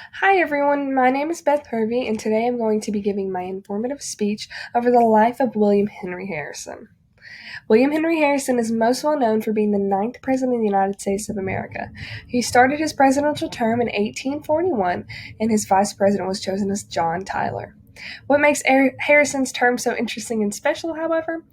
Hi everyone, my name is Beth Hervey, and today I'm going to be giving my informative speech over the life of William Henry Harrison. William Henry Harrison is most well known for being the ninth President of the United States of America. He started his presidential term in 1841, and his vice president was chosen as John Tyler. What makes Harrison's term so interesting and special, however,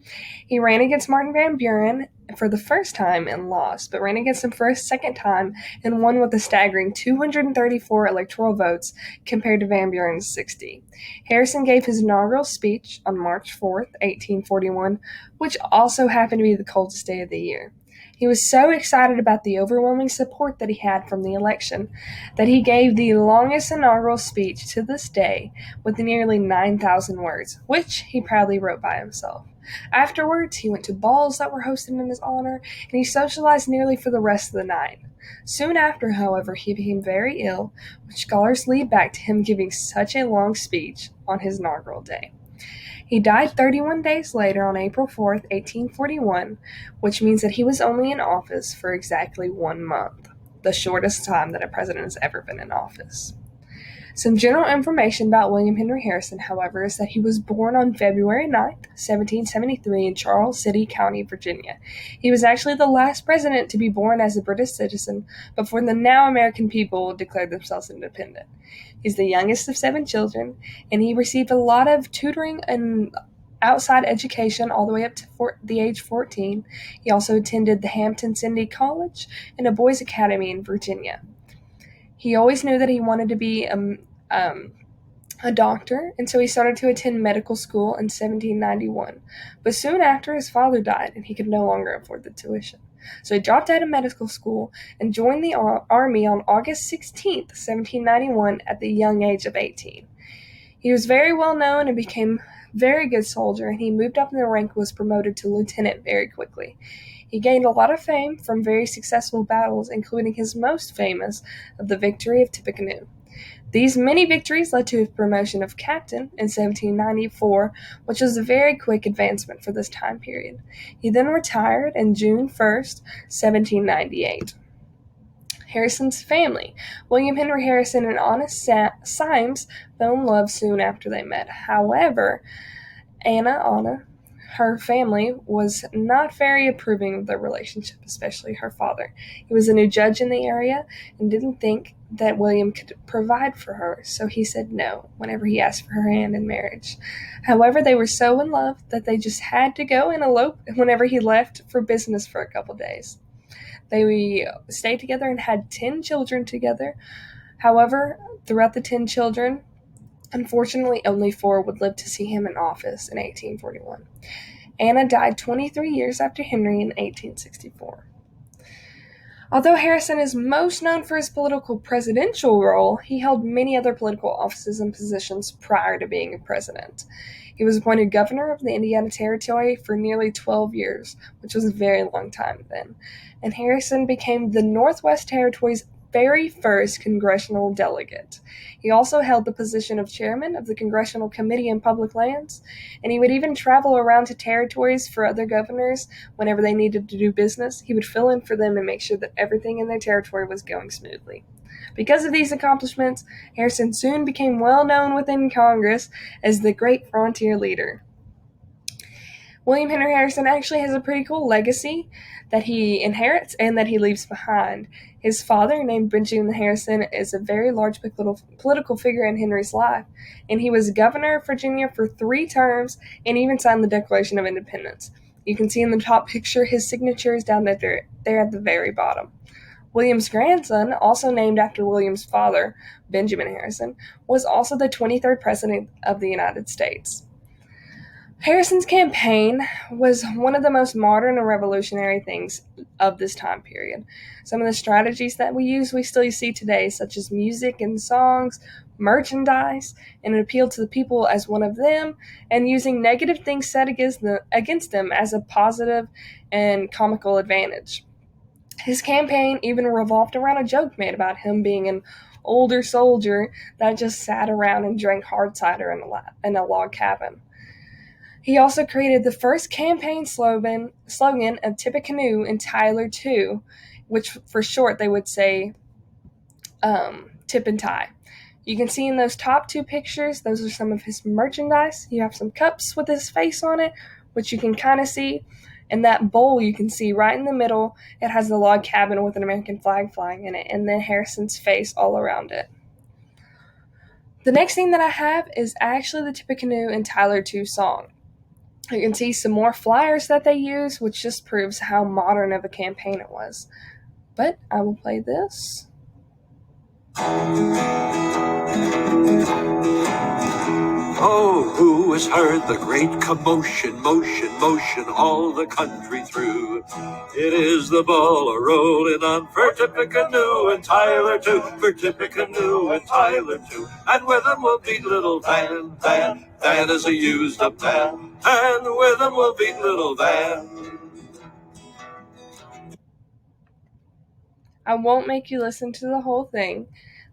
he ran against Martin Van Buren for the first time and lost, but ran against him for a second time and won with a staggering 234 electoral votes compared to Van Buren's 60. Harrison gave his inaugural speech on March 4th, 1841, which also happened to be the coldest day of the year. He was so excited about the overwhelming support that he had from the election that he gave the longest inaugural speech to this day with nearly 9,000 words, which he proudly wrote by himself. Afterwards, he went to balls that were hosted in his honor, and he socialized nearly for the rest of the night. Soon after, however, he became very ill, which scholars lead back to him giving such a long speech on his inaugural day. He died 31 days later on April 4th, 1841, which means that he was only in office for exactly 1 month, the shortest time that a president has ever been in office. Some general information about William Henry Harrison, however, is that he was born on February 9th, 1773 in Charles City County, Virginia. He was actually the last president to be born as a British citizen before the now American people declared themselves independent. He's the youngest of 7 children, and he received a lot of tutoring and outside education all the way up to the age 14. He also attended the Hampton-Sydney College and a boys' academy in Virginia. He always knew that he wanted to be a doctor, and so he started to attend medical school in 1791. But soon after, his father died, and he could no longer afford the tuition. So he dropped out of medical school and joined the Army on August 16th, 1791, at the young age of 18. He was very well known and became a very good soldier, and he moved up in the rank and was promoted to lieutenant very quickly. He gained a lot of fame from very successful battles, including his most famous of the victory of Tippecanoe. These many victories led to his promotion of captain in 1794, which was a very quick advancement for this time period. He then retired on June 1st, 1798. Harrison's family. William Henry Harrison and Symes fell in love soon after they met. However, Anna, her family was not very approving of their relationship, especially her father. He was a new judge in the area and didn't think that William could provide for her, so he said no whenever he asked for her hand in marriage. However, they were so in love that they just had to go and elope whenever he left for business for a couple days. They stayed together and had 10 children together. However, throughout the 10 children, unfortunately, only 4 would live to see him in office in 1841. Anna died 23 years after Henry in 1864. Although Harrison is most known for his political presidential role, he held many other political offices and positions prior to being a president. He was appointed governor of the Indiana Territory for nearly 12 years, which was a very long time then, and Harrison became the Northwest Territory's very first congressional delegate. He also held the position of chairman of the Congressional Committee on Public Lands, and he would even travel around to territories for other governors whenever they needed to do business. He would fill in for them and make sure that everything in their territory was going smoothly. Because of these accomplishments, Harrison soon became well known within Congress as the great frontier leader. William Henry Harrison actually has a pretty cool legacy that he inherits and that he leaves behind. His father, named Benjamin Harrison, is a very large political figure in Henry's life, and he was governor of Virginia for 3 terms and even signed the Declaration of Independence. You can see in the top picture his signature is down there at the very bottom. William's grandson, also named after William's father, Benjamin Harrison, was also the 23rd President of the United States. Harrison's campaign was one of the most modern and revolutionary things of this time period. Some of the strategies that we still see today, such as music and songs, merchandise, and an appeal to the people as one of them, and using negative things said against them as a positive and comical advantage. His campaign even revolved around a joke made about him being an older soldier that just sat around and drank hard cider in a log cabin. He also created the first campaign slogan of Tippecanoe and Tyler too, which for short they would say tip and tie. You can see in those top two pictures, those are some of his merchandise. You have some cups with his face on it, which you can kind of see. And that bowl you can see right in the middle, it has the log cabin with an American flag flying in it, and then Harrison's face all around it. The next thing that I have is actually the Tippecanoe and Tyler 2 song. You can see some more flyers that they use, which just proves how modern of a campaign it was. But I will play this. Oh, who has heard the great commotion, motion, motion all the country through? It is the ball a-rolling on for Tippecanoe and Tyler too, for Tippecanoe and Tyler too. And with them will beat little Van, Van, Van is a used up man, and with them will beat little Van. I won't make you listen to the whole thing,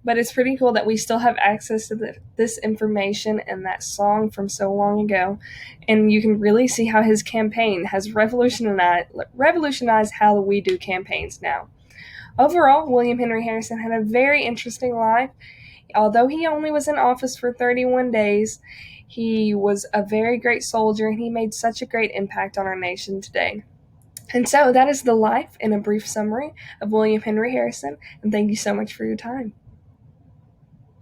but it's pretty cool that we still have access to this information and that song from so long ago. And you can really see how his campaign has revolutionized how we do campaigns now. Overall, William Henry Harrison had a very interesting life. Although he only was in office for 31 days, he was a very great soldier and he made such a great impact on our nation today. And so that is the life in a brief summary of William Henry Harrison, and thank you so much for your time.